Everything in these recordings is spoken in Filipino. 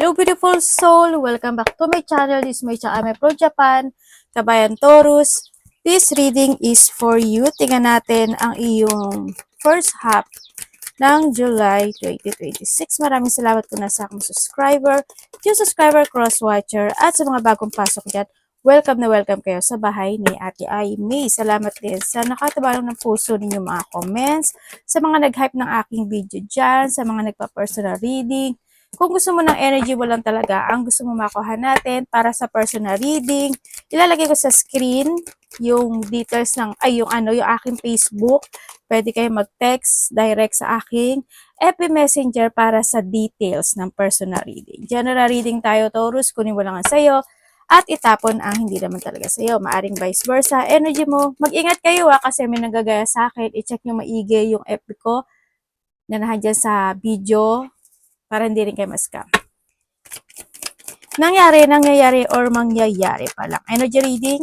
Hello beautiful soul! Welcome back to my channel. This is my channel Pro Japan, Kabayan Taurus. This reading is for you. Tingnan natin ang iyong first half ng July 2026. Maraming salamat po na sa akong subscriber, yung subscriber, cross-watcher, at sa mga bagong pasok dyan. Welcome na welcome kayo sa bahay ni Ate Aimee. Salamat din sa nakatabalong ng puso ninyo mga comments, sa mga nag-hype ng aking video dyan, sa mga nagpa-personal reading. Kung gusto mo ng energy mo lang talaga, ang gusto mo makuha natin para sa personal reading, ilalagay ko sa screen yung details ng, yung aking Facebook. Pwede kayo mag-text direct sa aking FB Messenger para sa details ng personal reading. General reading tayo, Taurus, kunin mo lang ang sayo at itapon ang hindi naman talaga sa'yo. Maaring vice versa. Energy mo, mag-ingat kayo kasi may nanggagaya sa akin. I-check nyo maigi yung FB ko na nandyan sa video para hindi rin kayo ma-scam. Nangyayari or mangyayari pa lang. Energy reading,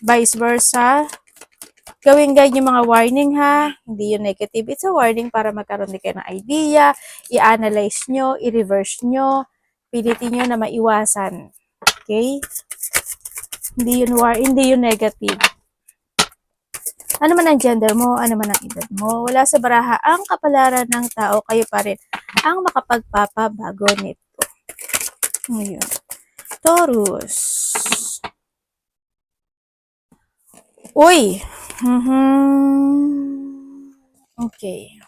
vice versa. Gawin guide yung mga warning ha, hindi yung negative. It's a warning para magkaroon din kayo ng idea, i-analyze nyo, i-reverse nyo, pilitin nyo na maiwasan. Okay? Hindi yun negative. Ano man ang gender mo, ano man ang edad mo, wala sa baraha ang kapalaran ng tao, kayo pa rin ang makapagpapabago nito. Ngayon, Taurus. Uy! Okay.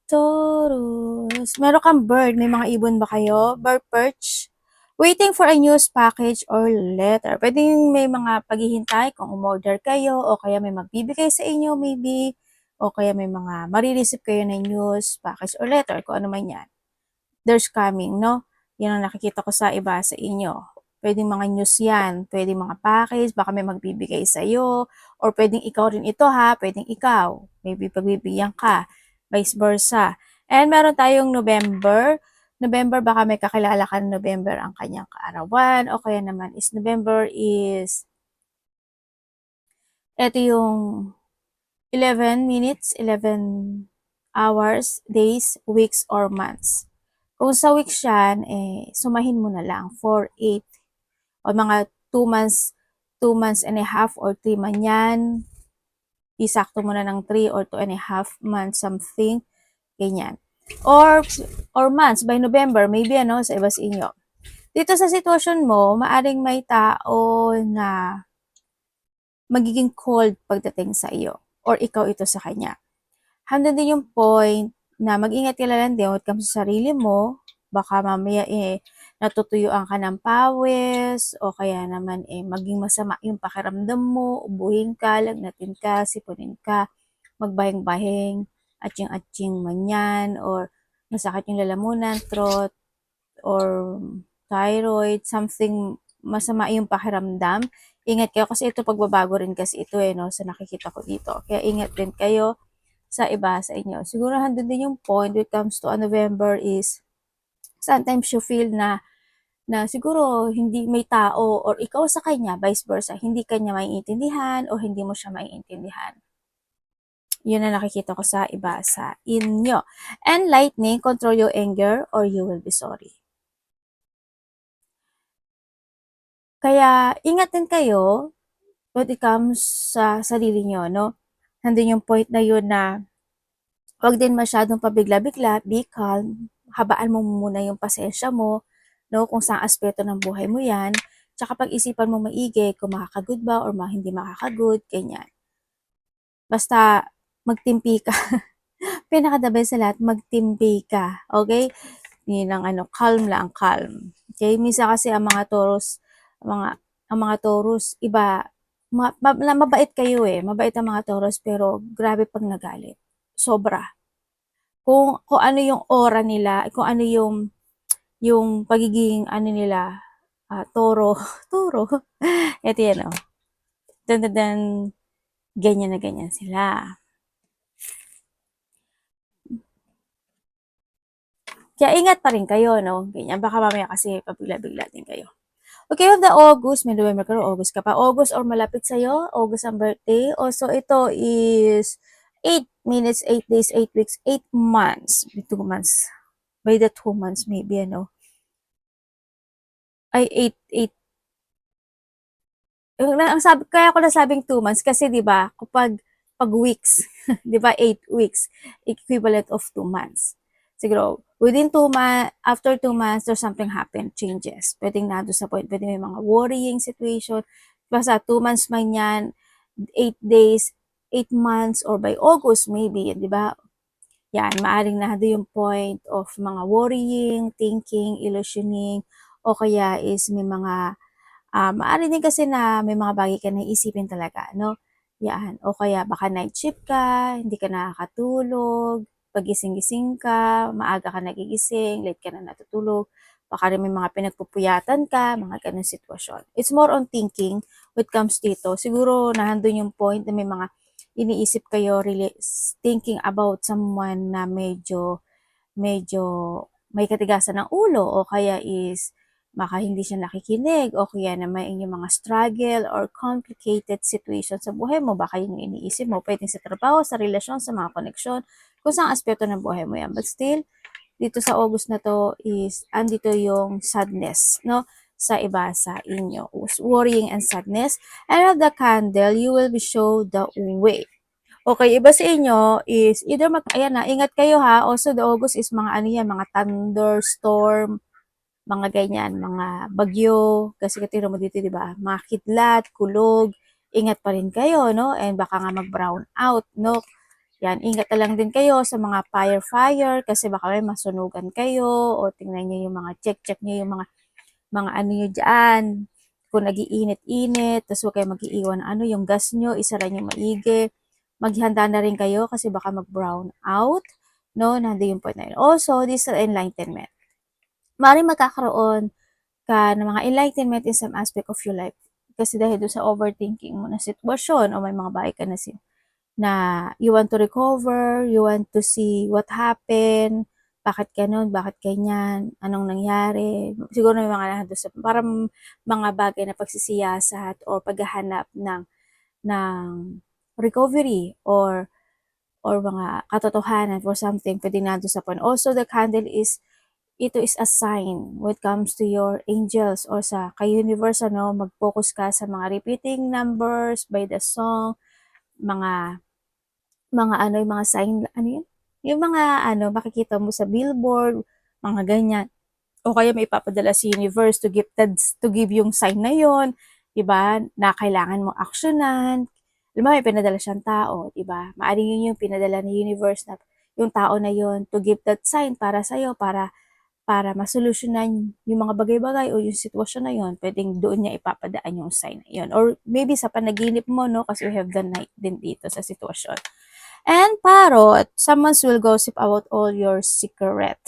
Taurus. Meron kang bird. May mga ibon ba kayo? Bird perch. Waiting for a news package or letter. Pwedeng may mga paghihintay kung umorder kayo o kaya may magbibigay sa inyo maybe o kaya may mga marireceive kayo na news package or letter kung ano man yan. There's coming, no? Yan ang nakikita ko sa iba sa inyo. Pwedeng mga news yan, pwedeng mga package, baka may magbibigay sa iyo or pwedeng ikaw rin ito ha, pwedeng ikaw. Maybe pagbibigyan ka. Vice versa. And meron tayong November. November, baka may kakilala ka ng November ang kanyang kaarawan. O kaya naman is November is, ito yung 11 minutes, 11 hours, days, weeks, or months. Kung sa weeks yan, sumahin mo na lang for 8 o mga 2 months and a half or 3 man yan. Isakto mo na ng 3 or 2.5 months something, ganyan. Or months, by November, maybe sa iba sa inyo. Dito sa sitwasyon mo, maaring may tao na magiging cold pagdating sa iyo. Or ikaw ito sa kanya. Hanggang din yung point na mag-ingat ka lang din when it comes sa sarili mo. Baka mamaya natutuyuan ka ng pawis o kaya naman maging masama yung pakiramdam mo, ubuhin ka, lagnatin ka, sipunin ka, magbahing-bahing, atching-atching man yan, or masakit yung lalamunan, throat, or thyroid, something masama yung pakiramdam. Ingat kayo kasi ito pagbabago rin kasi ito sa nakikita ko dito. Kaya ingat din kayo sa iba sa inyo. Siguro handun din yung point when it comes to November is sometimes you feel na siguro hindi may tao or ikaw sa kanya, vice versa, hindi kanya maiintindihan o hindi mo siya maiintindihan. Yun na nakikita ko sa iba sa inyo. And lightning, control your anger or you will be sorry. Kaya ingat din kayo when it comes sa sarili nyo, no? Nandun yung point na yun na huwag din masyadong pabigla-bigla, be calm, habaan mo muna yung pasensya mo, no? Kung saan aspeto ng buhay mo yan. Tsaka pag-isipan mo maigi kung makakagood ba or hindi makakagood, ganyan. Basta magtimpi ka. Pinaka-the best sa lahat, magtimpi ka. Okay? Yun ang calm lang, calm. Okay? Minsan kasi ang mga Taurus, iba, mabait kayo mabait ang mga Taurus, pero grabe pag nagalit. Sobra. Kung ano yung aura nila, kung ano yung pagiging nila, toro, ito yan dan, ganyan na ganyan sila. Kaya ingat pa rin kayo, no? Ganyan, baka mamaya kasi pabigla-bigla din kayo. Okay, of the August, may November ka August ka pa. August or malapit sa'yo, August ang birthday. Also, ito is 8 minutes, 8 days, 8 weeks, 8 months, 2 months. By the 2 months, maybe, ay, 8, ang sabi, kaya ko nasabing 2 months kasi 'di ba kapag pag weeks, 'di ba 8 weeks, equivalent of 2 months. Siguro within 2 months, after 2 months, there's something happen, changes. Pwedeng nandun sa point, pwedeng may mga worrying situation. Basta 2 months man yan, 8 days, 8 months, or by August maybe, 'di ba? Yan, maaring nandun yung point of mga worrying, thinking, illusioning, o kaya is may mga maaari din kasi na may mga bagay ka na iisipin talaga, no? Yan. O kaya baka night shift ka, hindi ka nakakatulog, pagising-gising ka, maaga ka nagigising, late ka na natutulog, baka rin may mga pinagpupuyatan ka, mga ganun sitwasyon. It's more on thinking when it comes dito. Siguro nahandun yung point na may mga iniisip kayo, really thinking about someone na medyo may katigasan ng ulo, o kaya is baka hindi siya nakikinig, o kaya naman yung mga struggle or complicated situation sa buhay mo, baka yun yung iniisip mo, pwedeng sa trabaho, sa relasyon, sa mga koneksyon, kung saan aspeto ng buhay mo yan. But still, dito sa August na to is andito yung sadness, no? Sa iba sa inyo, worrying and sadness. And of the candle, you will be show the way. Okay, iba sa inyo is either ayan na, ingat kayo ha. Also, the August is mga ano yan, mga thunderstorm, mga ganyan, mga bagyo. Kasi katiro mo dito, di ba? Mga kidlat, kulog. Ingat pa rin kayo, no? And baka nga mag-brown out, no? Yan, ingat na lang din kayo sa mga fire kasi baka may masunugan kayo, o tingnan nyo yung mga check nyo yung mga ano nyo dyan. Kung nagiinit-init, tapos huwag kayo mag-iiwan yung gas nyo, isara nyo maigi. Maghanda na rin kayo kasi baka mag-brown out, no? Nandun yung point na yun. Also, this is enlightenment. Maaaring magkakaroon ka ng mga enlightenment in some aspect of your life. Kasi dahil doon sa overthinking mo na sitwasyon, o may mga bagay ka na you want to recover, you want to see what happened, bakit ganun, bakit ganyan, anong nangyari. Siguro may mga nandun sa parang mga bagay na pagsisiyasat or paghahanap ng recovery or mga katotohanan for something, pwede nandun sa point. Also, the candle is, ito is a sign when it comes to your angels or sa kay universe, mag-focus ka sa mga repeating numbers by the song, yung mga sign, ano yun? Yung mga makikita mo sa billboard, mga ganyan. O kaya may ipapadala si universe to give yung sign na yon, 'di ba? Na kailangan mo aksyonan. Alam mo, may pinadala siyang tao, 'di ba? Maaring yun yung pinadala ni universe na yung tao na yon to give that sign para sa iyo, para masolusyonan yung mga bagay-bagay o yung sitwasyon na yon. Pwedeng doon niya ipapadaan yung sign na yon. Or maybe sa panaginip mo, no? Kasi we have the night din dito sa sitwasyon. And parrot, someone will gossip about all your secret.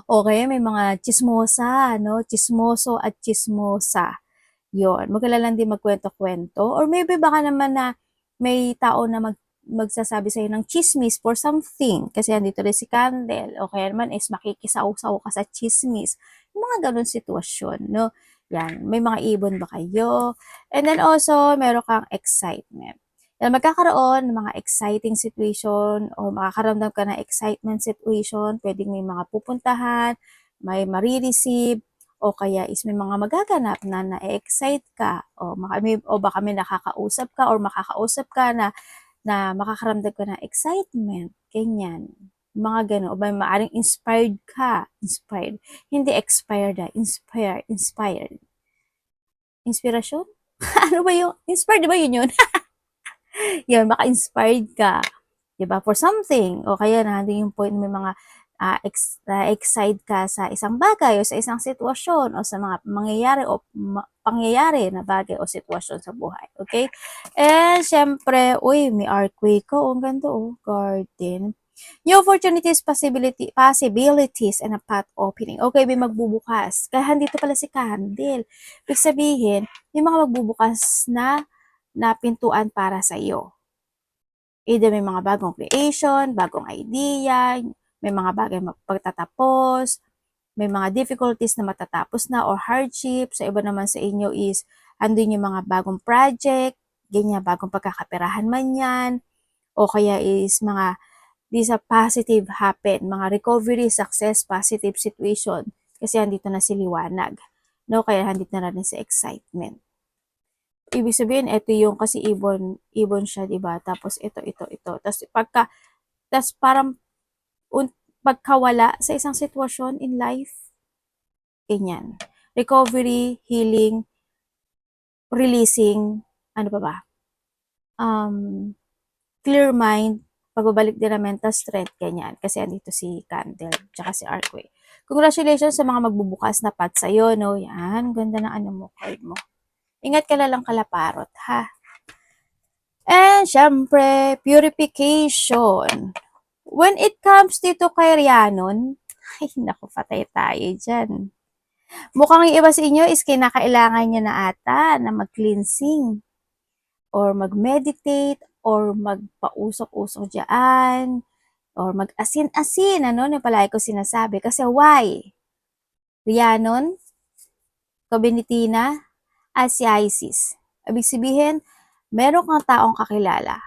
Okay, may mga chismosa, no? Chismoso at chismosa. Yon, magkalalang din magkwento-kwento. Or maybe baka naman na may tao na magsasabi sa'yo ng chismis for something. Kasi andito rin si Candle. O kaya naman is makikisaw-saw ka sa chismis. Yung mga ganun sitwasyon, no? Yan, may mga ibon ba kayo? And then also, meron kang excitement. Yan, magkakaroon ng mga exciting situation or makakaramdam ka ng excitement situation. Pwedeng may mga pupuntahan, may marireceive, o kaya is may mga magaganap na na-excite ka, o baka may nakakausap ka or makakausap ka na makakaramdam ka ng excitement, ganyan. Mga gano'n. O ba maaring inspired ka, inspired. Hindi expired, inspired. Inspirasyon? Ano ba yung, inspired, di ba yun yun? Yun, baka inspired ka. 'Di ba? For something. O kaya nandun yung point, may mga excite ka sa isang bagay o sa isang sitwasyon o sa mga mangyayari o pangyayari na bagay o sitwasyon sa buhay. Okay? And syempre, uy, may earthquake ko. Ang ganda, garden. New opportunities, possibilities, and a path opening. Okay, may magbubukas. Kaya andito pala si Candle. Ibig sabihin, may mga magbubukas na pintuan para sa iyo. Either may mga bagong creation, bagong idea, may mga bagay pagtatapos, may mga difficulties na matatapos na or hardship. Sa iba naman sa inyo is andun yung mga bagong project, ganyan, bagong pagkakaperahan man yan, o kaya is mga these are positive happen, mga recovery, success, positive situation. Kasi andito na si liwanag. No? Kaya andito na rin si excitement. Ibig sabihin, ito yung kasi ibon siya, di ba? Tapos ito. Tapos parang pagkawala sa isang sitwasyon in life, ganyan. Recovery, healing, releasing, ano pa ba? Clear mind, pagbabalik din ng mental strength, ganyan. Kasi andito si Candle, tsaka si Arcway. Congratulations sa mga magbubukas na path sa'yo, no? Yan, ganda ng ano mo, card mo. Ingat ka na lang kalaparot, ha? And, syempre, purification. When it comes dito kay Rhiannon, ay, naku, patay tayo dyan. Mukhang yung iba sa inyo is kinakailangan niya na ata na mag-cleansing or mag-meditate or magpausok-usok dyan or mag-asin-asin, ano, na palagi ko sinasabi. Kasi why? Rhiannon, Coventina, at si Isis. Ibig sabihin, meron kang taong kakilala.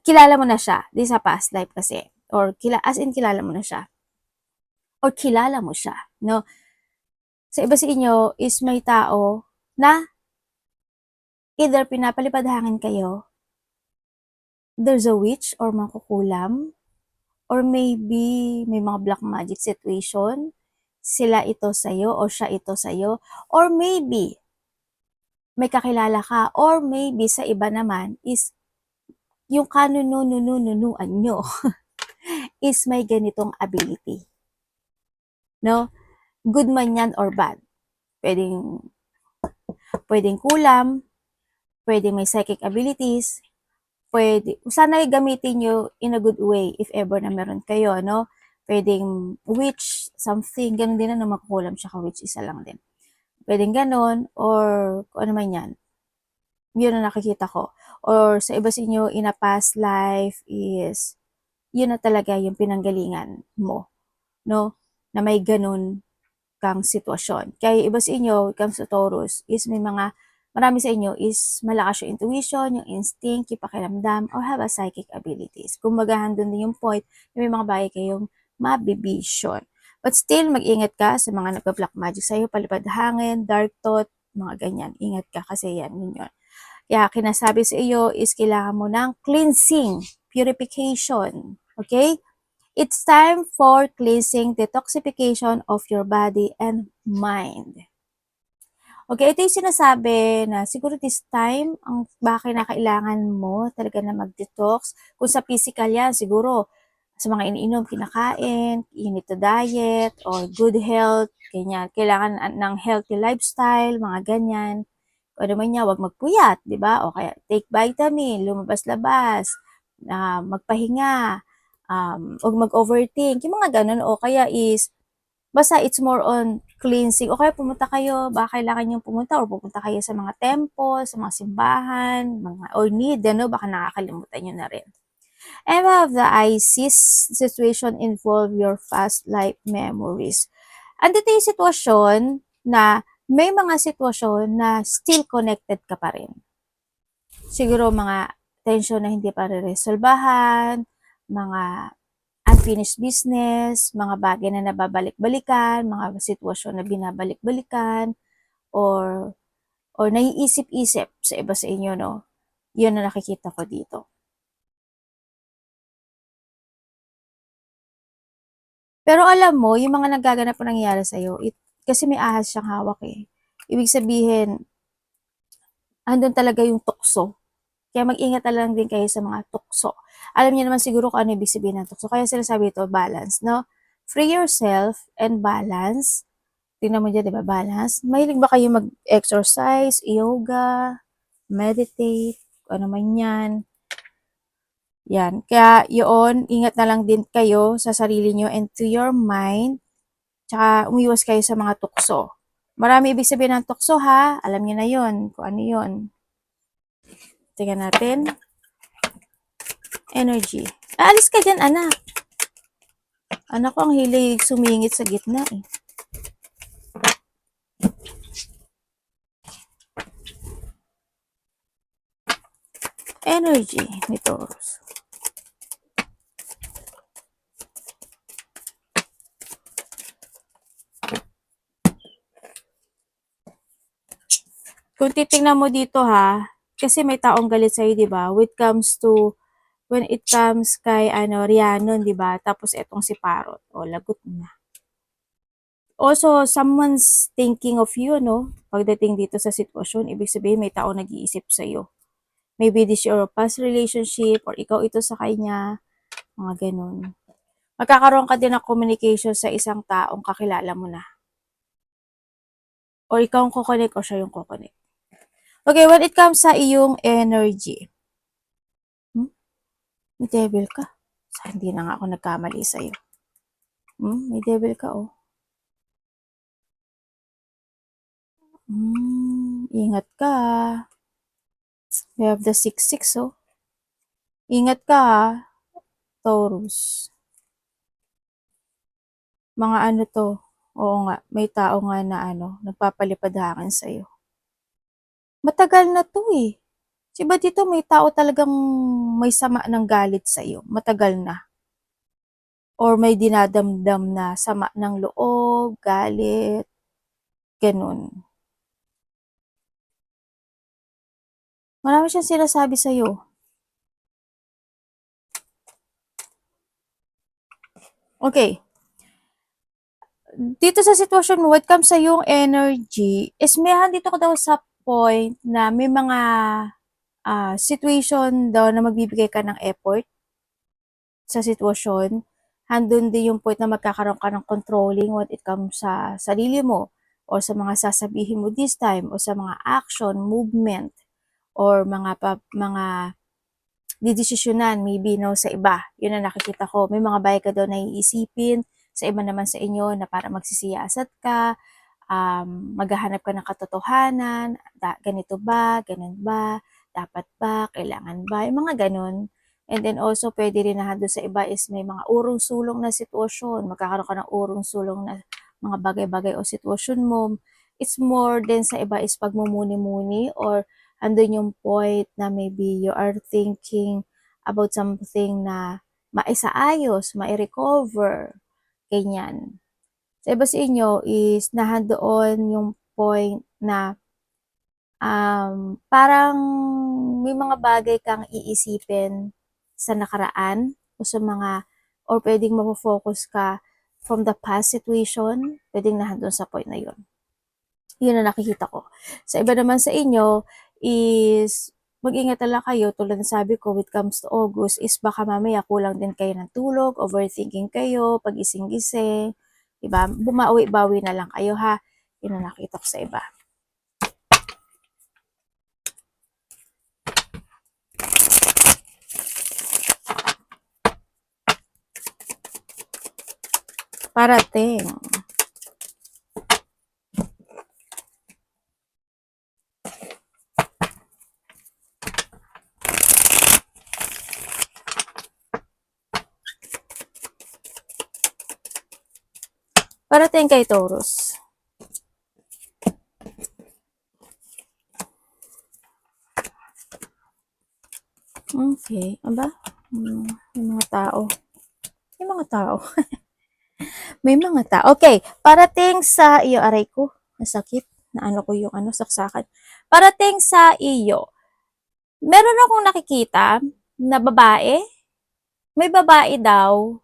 Kilala mo na siya, di sa past life kasi. Or as in kilala mo na siya. Or kilala mo siya, no? Sa iba sa inyo is may tao na either pinapalipad hangin kayo, there's a witch or mangkukulam, or maybe may mga black magic situation, sila ito sa'yo or siya ito sa'yo, or maybe may kakilala ka, or maybe sa iba naman is yung kanununununuan nyo is may ganitong ability. No? Good man yan or bad. Pwedeng kulam, pwedeng may psychic abilities, pwede, sana gamitin nyo in a good way if ever na meron kayo, no? Pwedeng witch, something, ganun din na makukulam siya ka-witch, isa lang din. Pwedeng ganun, or kung ano man yan. Yun na nakikita ko. Or sa iba sa inyo, in a past life is, yun na talaga yung pinanggalingan mo, no? Na may ganun kang sitwasyon. Kaya iba sa inyo, comes to Taurus, is may mga, marami sa inyo is malakas yung intuition, yung instinct, yung pakiramdam, or have a psychic abilities. Kung maghahandon din yung point, may mga bagay kayong mabibision. But still, mag-ingat ka sa mga nagpa-black magic sa'yo, palipad hangin, dark thought, mga ganyan. Ingat ka kasi yan, yun. Kaya kinasabi sa iyo is kailangan mo ng cleansing, purification. Okay? It's time for cleansing, detoxification of your body and mind. Okay, ito yung sinasabi na siguro this time, ang baka kinakailangan mo talaga na mag-detox. Kung sa physical yan, siguro sa mga iniinom, kinakain, you need to diet, or good health, ganyan. Kailangan ng healthy lifestyle, mga ganyan. Kung ano man niya, huwag magpuyat, di ba? O kaya take vitamin, lumabas-labas, magpahinga, huwag mag-overthink, yung mga ganun. O kaya is, basta it's more on cleansing. O kaya pumunta kayo, baka kailangan nyo pumunta or pupunta kayo sa mga temple, sa mga simbahan, or need, ano, baka nakakalimutan nyo na rin. And of the ISIS situation involve your past life memories. Andito yung sitwasyon na may mga sitwasyon na still connected ka pa rin. Siguro mga tension na hindi pa re-resolbahan, mga unfinished business, mga bagay na nababalik-balikan, mga sitwasyon na binabalik-balikan, or naiisip-isip sa iba sa inyo, no? Yun na nakikita ko dito. Pero alam mo, yung mga nagaganap na nangyayari sa'yo, kasi may ahas siyang hawak eh. Ibig sabihin, andun talaga yung tukso. Kaya mag-ingat na lang din kayo sa mga tukso. Alam niyo naman siguro kung ano ibig sabihin ng tukso. Kaya sinasabi ito, balance, no? Free yourself and balance. Tingnan mo dyan, di ba? Balance. Mahilig ba kayo mag-exercise, yoga, meditate, ano man yan? Yan. Kaya yun, ingat na lang din kayo sa sarili nyo and to your mind. Tsaka umiwas kayo sa mga tukso. Marami ibig sabihin ng tukso ha. Alam niyo na yun. Kung ano yun. Tingnan natin. Energy. Alis ka dyan, anak. Anak ko ang hilig sumingit sa gitna eh. energy ni Taurus. Kung titingnan mo dito ha, kasi may taong galit sa'yo, di ba? When it comes kay Rhiannon, di ba? Tapos etong si Parrot. O, lagot na. Also, someone's thinking of you, no? Pagdating dito sa sitwasyon, ibig sabihin may taong nag-iisip sa'yo. Maybe this your past relationship or ikaw ito sa kanya. Mga ganun. Magkakaroon ka din ng communication sa isang taong kakilala mo na. Or ikaw ang kukonek o siya yung kukonek. Okay, when it comes sa iyong energy. May devil ka. Hindi na nga ako nagkamali sa'yo. May devil ka, oh. Ingat ka. We have the 6-6, oh. Ingat ka, Taurus. Mga ano to. Oo nga, may tao nga na nagpapalipad hangin sa'yo. Matagal na to eh. Diba dito may tao talagang may sama ng galit sa'yo. Matagal na. Or may dinadamdam na sama ng loob, galit, ganun. Marami siyang sinasabi sa'yo. Okay. Dito sa sitwasyon mo, when it comes sa yung energy, is may dito ko daw sa point na may mga situation daw na magbibigay ka ng effort sa sitwasyon. Handun din yung point na magkakaroon ka ng controlling when it comes sa sarili mo or sa mga sasabihin mo this time o sa mga action, movement or mga didesisyonan maybe no sa iba. Yun ang nakikita ko. May mga bagay ka daw na iisipin sa iba naman sa inyo na para magsisiyasat ka, maghahanap ka ng katotohanan, ganito ba, ganun ba, dapat ba, kailangan ba, yung mga ganun. And then also, pwede rin na doon sa iba is may mga urong-sulong na sitwasyon, magkakaroon ka ng urong-sulong na mga bagay-bagay o sitwasyon mo. It's more than sa iba is pagmumuni-muni or andun yung point na maybe you are thinking about something na maisaayos, mai-recover, ganyan. Sa iba sa inyo is nahandoon yung point na parang may mga bagay kang iisipin sa nakaraan o sa mga or pwedeng mapofocus ka from the past situation, pwedeng nahandoon sa point na yun. Yun ang nakikita ko. Sa iba naman sa inyo is mag-ingat lang kayo, tulad ng sabi ko, when it comes to August, is baka mamaya kulang din kayo ng tulog, overthinking kayo, pagising-gising, diba? Bumawi-bawi na lang kayo ha. Yun ang nakita ko sa iba. Parating. Parating kay Taurus. Okay, aba? May mga tao. May mga tao. May mga tao. Okay, parating sa iyo, aray ko. Masakit. Naano ko yung saksakan. Parating sa iyo. Meron akong nakikita na babae. May babae daw.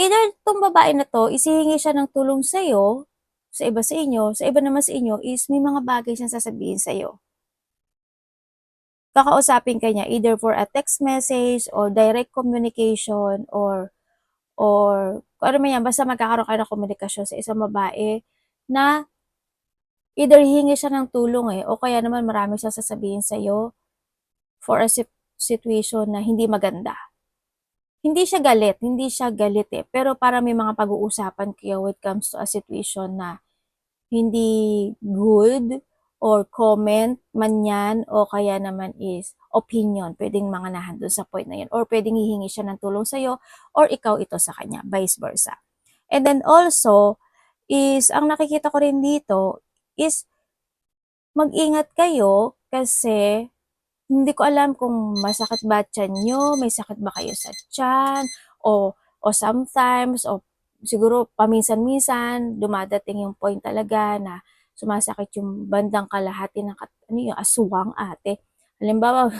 Either itong babae na to, isihingi siya ng tulong sa'yo, sa iba sa inyo, sa iba naman sa inyo is may mga bagay siyang sasabihin sa'yo. Kakausapin ka niya either for a text message or direct communication or kung ano man yan, basta magkakaroon ka ng komunikasyon sa isang babae na either hihingi siya ng tulong o kaya naman marami siyang sasabihin sa'yo for a situation na hindi maganda. Hindi siya galit pero para may mga pag-uusapan kayo when it comes to a situation na hindi good or comment man yan o kaya naman is opinion, pwedeng mga nahandun sa point na yun or pwedeng hihingi siya ng tulong sa'yo or ikaw ito sa kanya, vice versa. And then also is ang nakikita ko rin dito is mag-ingat kayo Kasi, hindi ko alam kung masakit ba tiyan nyo, may sakit ba kayo sa tiyan, o sometimes, o siguro paminsan-minsan, dumadating yung point talaga na sumasakit yung bandang kalahati ng ano yung aswang ate. Halimbawa,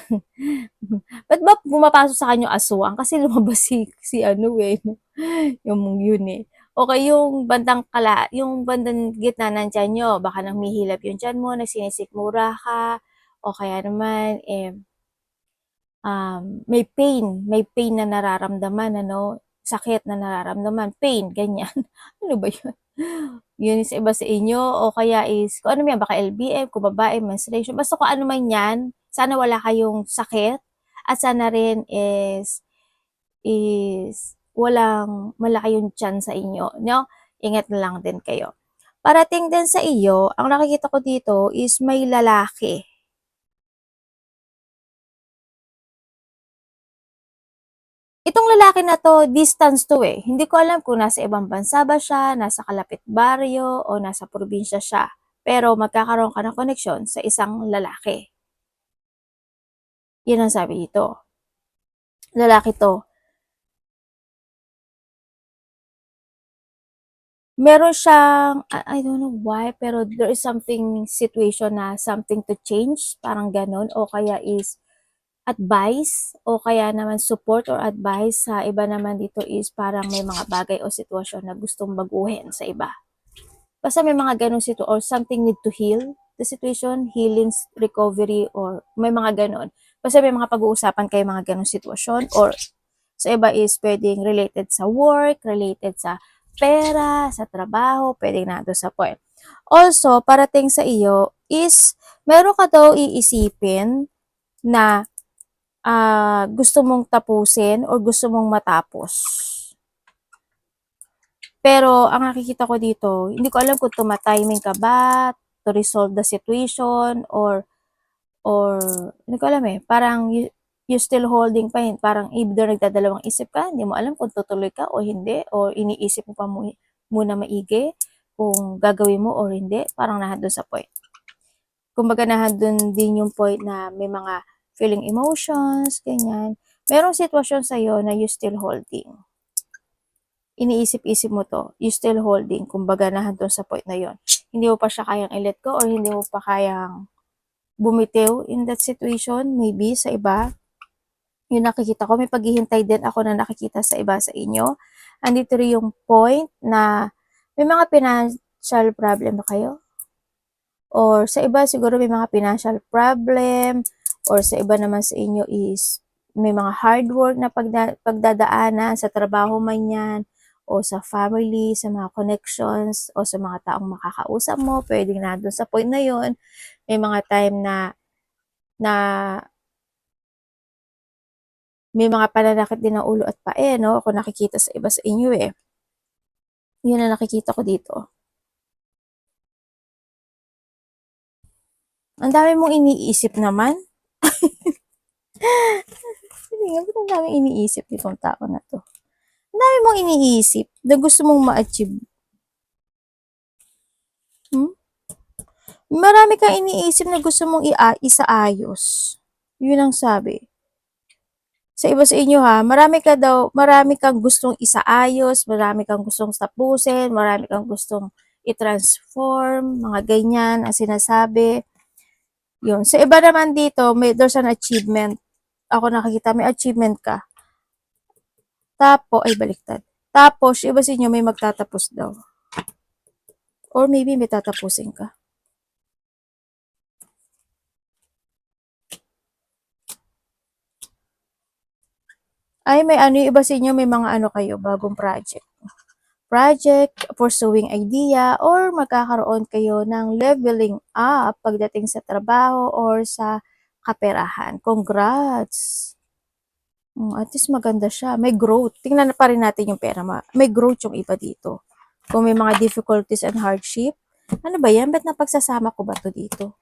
ba't ba pumapasok sa kanya yung aswang? Kasi lumabas si ano eh, no? Yung yun eh. Okay, yung bandang gitna ng tiyan nyo, baka namihilap yung tiyan mo, nagsinisikmura ka, o kaya naman, may pain na nararamdaman, ano, sakit na nararamdaman, pain, ganyan. Ano ba yun? Yun sa iba sa inyo, o kaya is, kung ano yan, baka LBM, kung babae, menstruation, basta kung ano man yan, sana wala kayong sakit, at sana rin is walang malaki yung tiyan sa inyo, no? Ingat na lang din kayo. Parating din sa iyo, ang nakikita ko dito is may lalaki. Itong lalaki na 'to, distance 'to, eh. Hindi ko alam kung nasa ibang bansa ba siya, nasa kalapit baryo, o nasa probinsya siya. Pero magkakaroon ka ng koneksyon sa isang lalaki. Yun ang sabi dito. Lalaki 'to. Meron siyang, I don't know why, pero there is something situation na something to change, parang gano'n, o kaya is advice, o kaya naman support or advice. Sa iba naman dito is parang may mga bagay o sitwasyon na gustong baguhin sa iba. Basta may mga ganong or something need to heal the situation, healing, recovery, or may mga ganon. Basta may mga pag-uusapan kayo mga ganong sitwasyon, or sa iba is pwedeng related sa work, related sa pera, sa trabaho, pwedeng nando sa point. Also, parating sa iyo is meron ka daw iisipin na gusto mong tapusin or gusto mong matapos. Pero ang nakikita ko dito, hindi ko alam kung tuma-timing ka ba to resolve the situation, or hindi ko alam eh, parang you still holding pa yun, parang either nagdadalawang isip ka, hindi mo alam kung tutuloy ka o hindi, o iniisip mo pa muna maigi kung gagawin mo or hindi, parang nandun sa point. Kumbaga nandun din yung point na may mga feeling emotions, ganyan. Merong sitwasyon sa'yo na you still holding. Iniisip-isip mo to, you still holding, kumbaga nandun sa point na yon. Hindi mo pa siya kayang i-let go, or hindi mo pa kayang bumitiw in that situation, maybe sa iba. Yung nakikita ko, may paghihintay din ako na nakikita sa iba sa inyo. Andito rin yung point na may mga financial problem ba kayo? Or sa iba siguro may mga financial problem, or sa iba naman sa inyo is may mga hard work na pagdadaanan sa trabaho man yan, o sa family, sa mga connections, o sa mga taong makakausap mo, pwedeng nandun sa point na yon. May mga time na may mga pananakit din ng ulo at pae, no? Ako nakikita sa iba sa inyo eh. Yun ang nakikita ko dito. Ang dami mong iniisip naman. Hindi nga, ba't ang daming iniisip nitong tao na to? Ang dami mong iniisip na gusto mong ma-achieve. Marami kang iniisip na gusto mong isaayos. Yun ang sabi. Sa iba sa inyo ha, marami kang gustong isaayos, marami kang gustong tapusin, marami kang gustong i-transform, mga ganyan ang sinasabi. Yun. Sa iba naman dito, there's an achievement. Ako nakikita, may achievement ka. Ay baliktad. Tapos, iba sa inyo, may magtatapos daw. Or maybe may tatapusin ka. Ay, may ano, iba sa inyo, may mga ano kayo, bagong project, pursuing idea, or magkakaroon kayo ng leveling up pagdating sa trabaho or sa kaperahan. Congrats! At least maganda siya. May growth. Tingnan na pa rin natin yung pera. May growth yung iba dito. Kung may mga difficulties and hardship, ano ba yan? Ba't napagsasama ko ba to dito?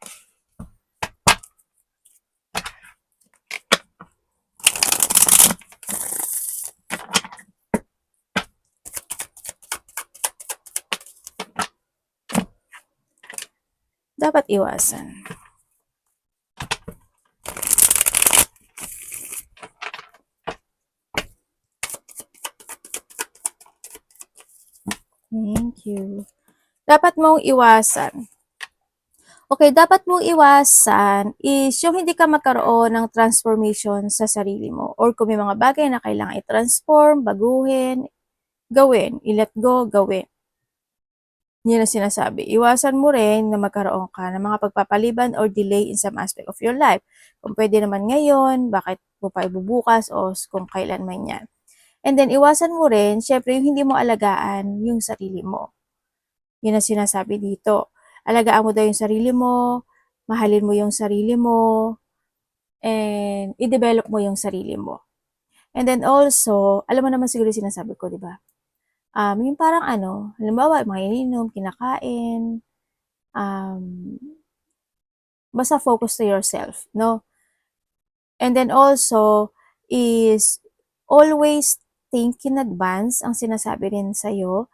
Dapat iwasan. Thank you. Dapat mong iwasan. Okay, dapat mong iwasan is yung hindi ka magkaroon ng transformation sa sarili mo or kung may mga bagay na kailangan i-transform, baguhin, gawin, i-let go, gawin. Yun ang sinasabi. Iwasan mo rin na magkaroon ka ng mga pagpapaliban or delay in some aspect of your life. Kung pwede naman ngayon, bakit mo pa ibubukas o kung kailan man yan. And then, iwasan mo rin, syempre, yung hindi mo alagaan yung sarili mo. Yun ang sinasabi dito. Alagaan mo daw yung sarili mo, mahalin mo yung sarili mo, and i-develop mo yung sarili mo. And then also, alam mo naman siguro yung sinasabi ko, di ba? Yung parang ano, halimbawa, mga ininom, kinakain, um, basta focus to yourself, no? And then also, is always think in advance ang sinasabi rin sa'yo.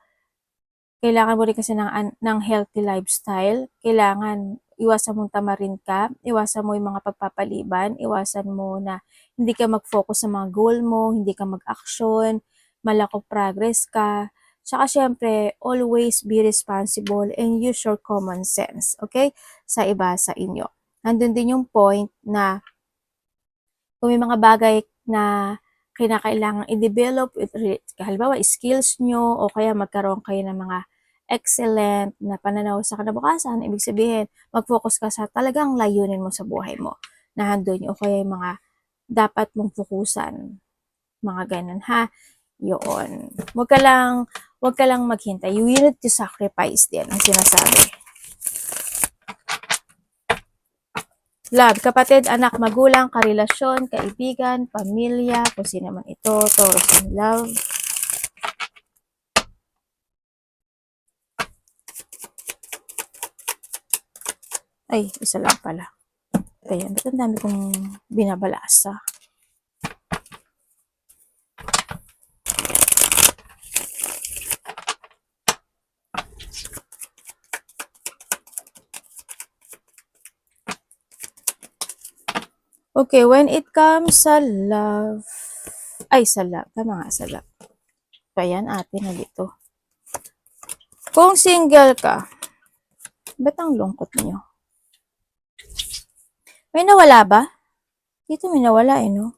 Kailangan mo rin kasi ng healthy lifestyle. Kailangan iwasan mong tamarin ka, iwasan mo yung mga pagpapaliban, iwasan mo na hindi ka mag-focus sa mga goal mo, hindi ka mag-action, malack of progress ka. Tsaka syempre, always be responsible and use your common sense, okay? Sa iba, sa inyo. Nandun din yung point na kung may mga bagay na kinakailangan i-develop, halimbawa skills nyo o kaya magkaroon kayo ng mga excellent na pananaw sa kinabukasan, ibig sabihin, mag-focus ka sa talagang layunin mo sa buhay mo na handun o kaya yung mga dapat mong fokusan, mga ganun ha. Yun. Huwag ka lang maghintay. You need to sacrifice din ang sinasabi. Love, kapatid, anak, magulang, karelasyon, kaibigan, pamilya, kung sino man ito, Taurus in love. Ay, isa lang pala. Ayan, ba't ang dami kong binabalasa? Okay, when it comes sa love, sa love, tama nga, sa love. Ayan, ate na dito. Kung single ka, ba't ang lungkot niyo? May nawala ba? Dito may nawala no?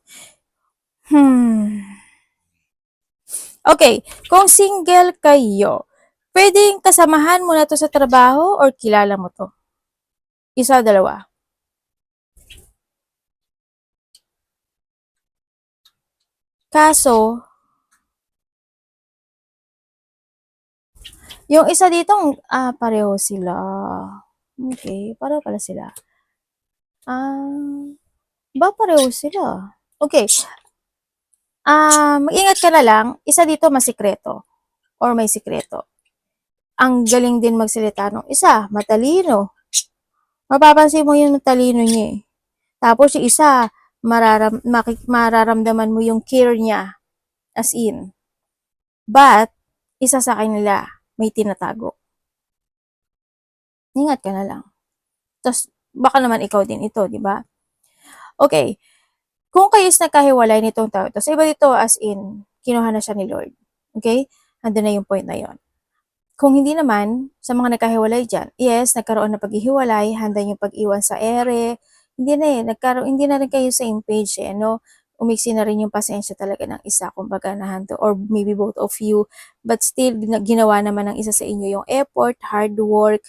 Okay, kung single kayo, pwedeng kasamahan mo na to sa trabaho or kilala mo to? Isa, dalawa. Kaso, yung isa dito, pareho sila. Okay, pareho pala sila. Pareho sila. Okay. Mag-ingat ka na lang, isa dito masikreto or may sikreto. Ang galing din magsalita nung isa, matalino. Mapapansin mo yung matalino niya eh. Tapos yung isa, mararamdaman mo yung care niya, as in. But, isa sa kanila, may tinatago. Ingat ka na lang. Tapos, baka naman ikaw din ito, di ba? Okay. Kung kayo is nagkahiwalay nitong tao ito, sa iba dito, as in, kinuha na siya ni Lord. Okay? Andun na yung point na yon. Kung hindi naman, sa mga nagkahiwalay dyan, yes, nagkaroon na paghihiwalay, handa yung pag-iwan sa ere, hindi na rin kayo same page no? Umiksi na rin yung pasensya talaga ng isa, kumbaga nahando, or maybe both of you, but still, ginawa naman ng isa sa inyo yung effort, hard work,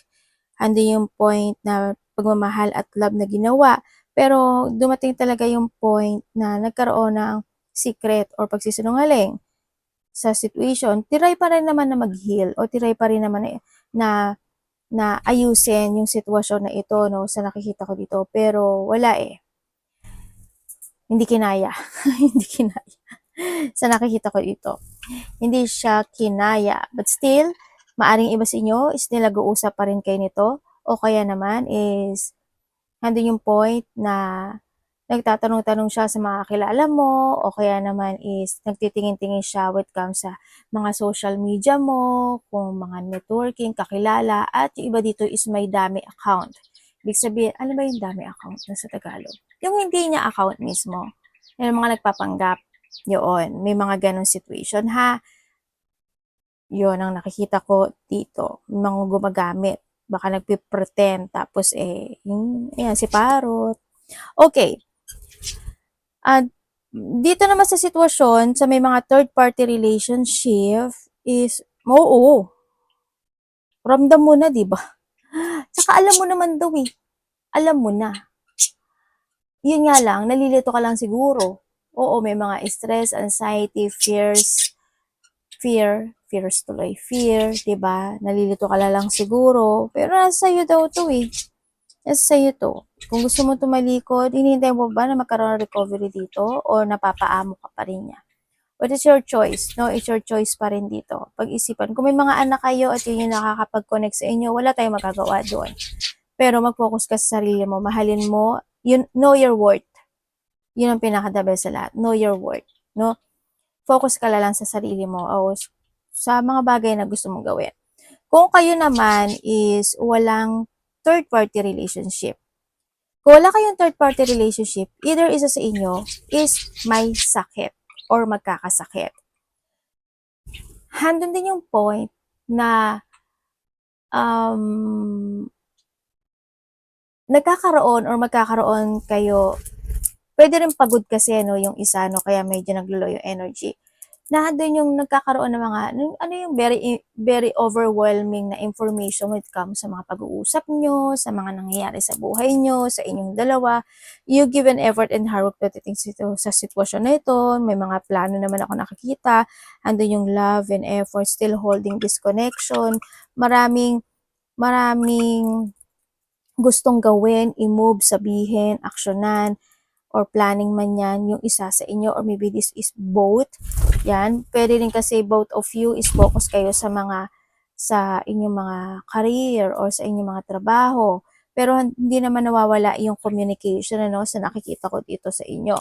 hando yung point na pagmamahal at love na ginawa, pero dumating talaga yung point na nagkaroon ng secret or pagsisinungaling sa situation, tiray pa rin naman na mag-heal o tiray pa rin naman na ayusin yung sitwasyon na ito no sa nakikita ko dito, pero wala hindi kinaya. Hindi kinaya sa nakikita ko dito, hindi siya kinaya, but still maaring iba sa inyo is nag-uusap pa rin kayo nito o kaya naman is nandun yung point na nagtatanong-tanong siya sa mga kilala mo o kaya naman is nagtitingin-tingin siya when it comes sa mga social media mo, kung mga networking, kakilala, at yung iba dito is may dami account. Ibig sabihin, ano ba yung dami account na sa Tagalog? Yung hindi niya account mismo. Yung mga nagpapanggap. Yun, may mga ganong situation ha. Yun ang nakikita ko dito, mga gumagamit. Baka nagpe-pretend tapos yung ayan si Parot. Okay. At dito naman sa sitwasyon sa may mga third party relationship is oo, ramdam mo na 'di ba? Tsaka alam mo naman daw alam mo na. Yun nga lang, nalilito ka lang siguro. Oo, may mga stress, anxiety, fears tuloy, fear, 'di ba? Nalilito ka na lang siguro, pero nasa sa'yo daw 'to Nasa sa'yo 'to. Kung gusto mo tumalikod, hinihintay mo ba na magkaroon ng recovery dito o napapaamo ka pa rin niya? But it's your choice, no? It's your choice pa rin dito. Pag-isipan, kung may mga anak kayo at yun yung nakakapag-connect sa inyo, wala tayong magagawa doon. Pero mag-focus ka sa sarili mo, mahalin mo, know your worth. Yun ang pinaka-the best sa lahat. Know your worth, no? Focus ka lang sa sarili mo o sa mga bagay na gusto mong gawin. Kung kayo naman is walang third-party relationship, kung wala kayong third-party relationship, either isa sa inyo is may sakit or magkakasakit. Handun din yung point na nagkakaroon or magkakaroon kayo, pwede rin pagod kasi no, yung isa no, kaya medyo naglo-low yung energy. Nandun yung nagkakaroon ng mga, ano yung very overwhelming na information when it comes sa mga pag-uusap nyo, sa mga nangyayari sa buhay nyo, sa inyong dalawa. You give an effort and hard work pagdating sa sitwasyon na ito. May mga plano naman ako nakikita. Andun yung love and effort, still holding this connection. Maraming gustong gawin, i-move, sabihin, aksyonan, or planning man yan, yung isa sa inyo, or maybe this is both. Yan. Pwede rin kasi both of you is focus kayo sa inyong mga career or sa inyong mga trabaho. Pero hindi naman nawawala yung communication ano, sa nakikita ko dito sa inyo.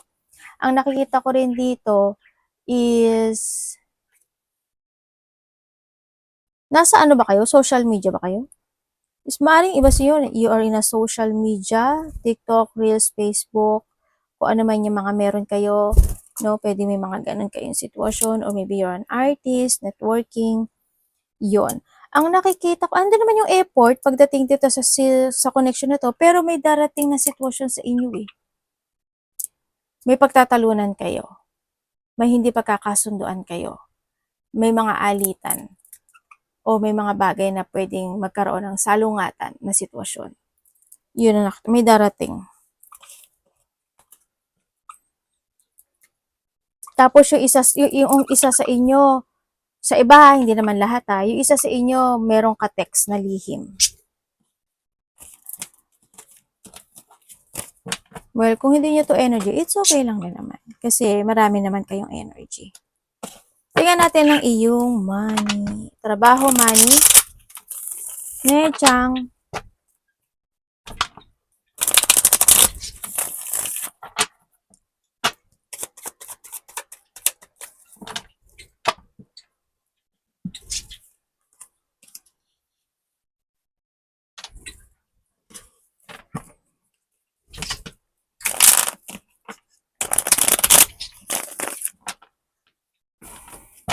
Ang nakikita ko rin dito is nasa ano ba kayo? Social media ba kayo? Is maaaring iba sa yun. You are in a social media, TikTok, Reels, Facebook, kung ano man yung mga meron kayo, no? Pwede may mga ganun kayong sitwasyon or maybe you're an artist, networking, yon. Ang nakikita ko, ando naman yung effort pagdating dito sa connection na to, pero may darating na sitwasyon sa inyo May pagtatalunan kayo. May hindi pagkakasunduan kayo. May mga alitan o may mga bagay na pwedeng magkaroon ng salungatan na sitwasyon. Yun na may darating. Tapos yung isa sa inyo, sa iba, hindi naman lahat yung isa sa inyo, merong ka-text na lihim. Well, kung hindi nyo to energy, it's okay lang din naman. Kasi marami naman kayong energy. Tingnan natin ang iyong money. Trabaho, money. Nechang.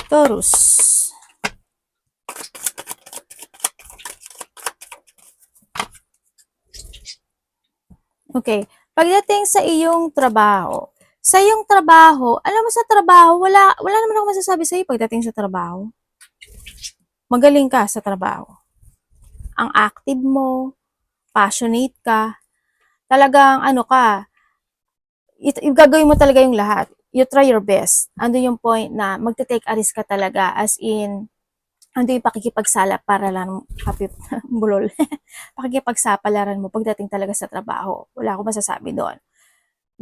Taurus. Okay. Pagdating sa iyong trabaho, alam mo sa trabaho, wala naman ako masasabi sa iyo pagdating sa trabaho. Magaling ka sa trabaho. Ang active mo, passionate ka, talagang ano ka, gagawin mo talaga yung lahat. You try your best. Ando yung point na magte-take a risk ka talaga, as in, ando yung pakikipagsapalaran bulol. Pakikipagsapalaran mo pagdating talaga sa trabaho. Wala akong masasabi doon.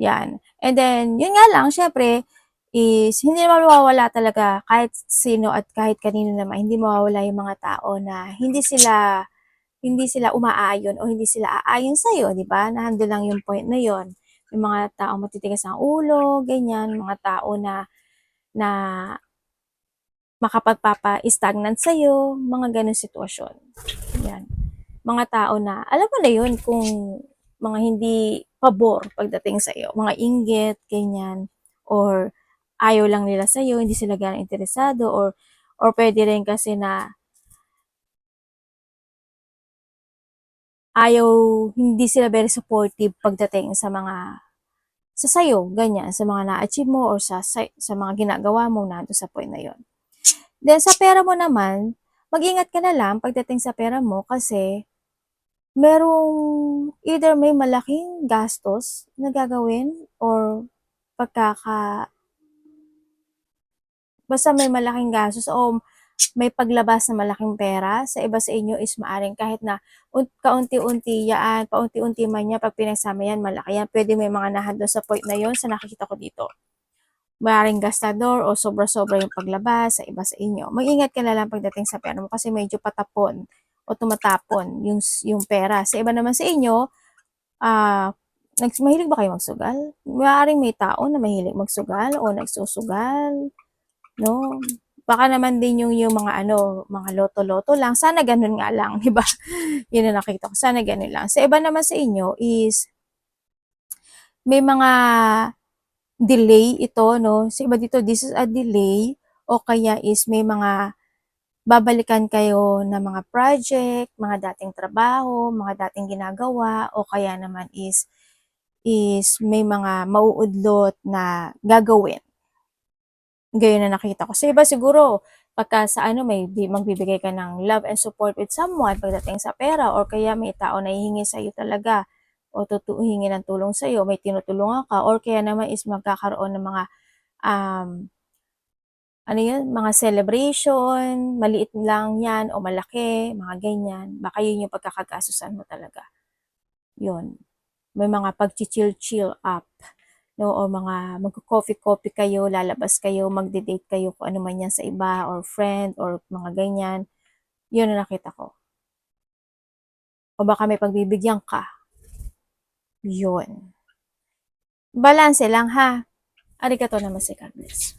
Yan. And then, yun nga lang, syempre, is hindi naman mawawala talaga kahit sino at kahit kanino naman, hindi mawawala yung mga tao na hindi sila umaayon o hindi sila aayon sa iyo, 'di ba? Nandun lang yung point na yon. Yung mga tao matitigas ang ulo, ganyan, mga tao na makapagpapa-stagnant sa iyo, mga ganung sitwasyon. Yan. Mga tao na alam mo na yun kung mga hindi pabor pagdating sa iyo, mga inggit, ganyan, or ayaw lang nila sa iyo, hindi sila ganang interesado, or Or pwede rin kasi na ayaw, hindi sila very supportive pagdating sa sayo, ganyan, sa mga na-achieve mo or sa mga ginagawa mo na sa point na yon. Then sa pera mo naman, mag-ingat ka na lang pagdating sa pera mo kasi merong either may malaking gastos na gagawin or pagkaka basta may malaking gastos o may paglabas na malaking pera. Sa iba sa inyo is maaring kahit na kaunti-unti yan, paunti-unti man yan, pag pinagsama yan, malaki yan. Pwede may mga nahando sa point na yon sa nakikita ko dito. Maaaring gastador o sobra-sobra yung paglabas sa iba sa inyo. Mag-ingat ka na lang pagdating sa pera mo kasi medyo patapon o tumatapon yung pera. Sa iba naman sa inyo, mahilig ba kayo magsugal? Maaaring may tao na mahilig magsugal o nagsusugal, no? Baka naman din yung mga mga loto-loto lang. Sana ganun nga lang, di ba? Yun ang nakita ko. Sana ganun lang. Sa iba naman sa inyo is may mga delay ito, no? Sa iba dito, this is a delay o kaya is may mga babalikan kayo na mga project, mga dating trabaho, mga dating ginagawa, o kaya naman is may mga mauudlot na gagawin. Gayon na nakita ko. Sa iba siguro, pagka sa may magbibigay ka ng love and support with someone pagdating sa pera or kaya may tao na hihingi sa'yo talaga o hingi ng tulong sa'yo, may tinutulungan ka or kaya naman is magkakaroon ng mga um, mga celebration, maliit lang yan o malaki, mga ganyan. Baka yun yung pagkakagasusan mo talaga. Yun. May mga pag-chill up. No, o mga mag-coffee kayo, lalabas kayo, magde-date kayo kung ano man yan sa iba or friend or mga ganyan. Yun ang nakita ko. O baka may pagbibigyan ka. Yun. Balanse lang ha. Arigato naman si God bless.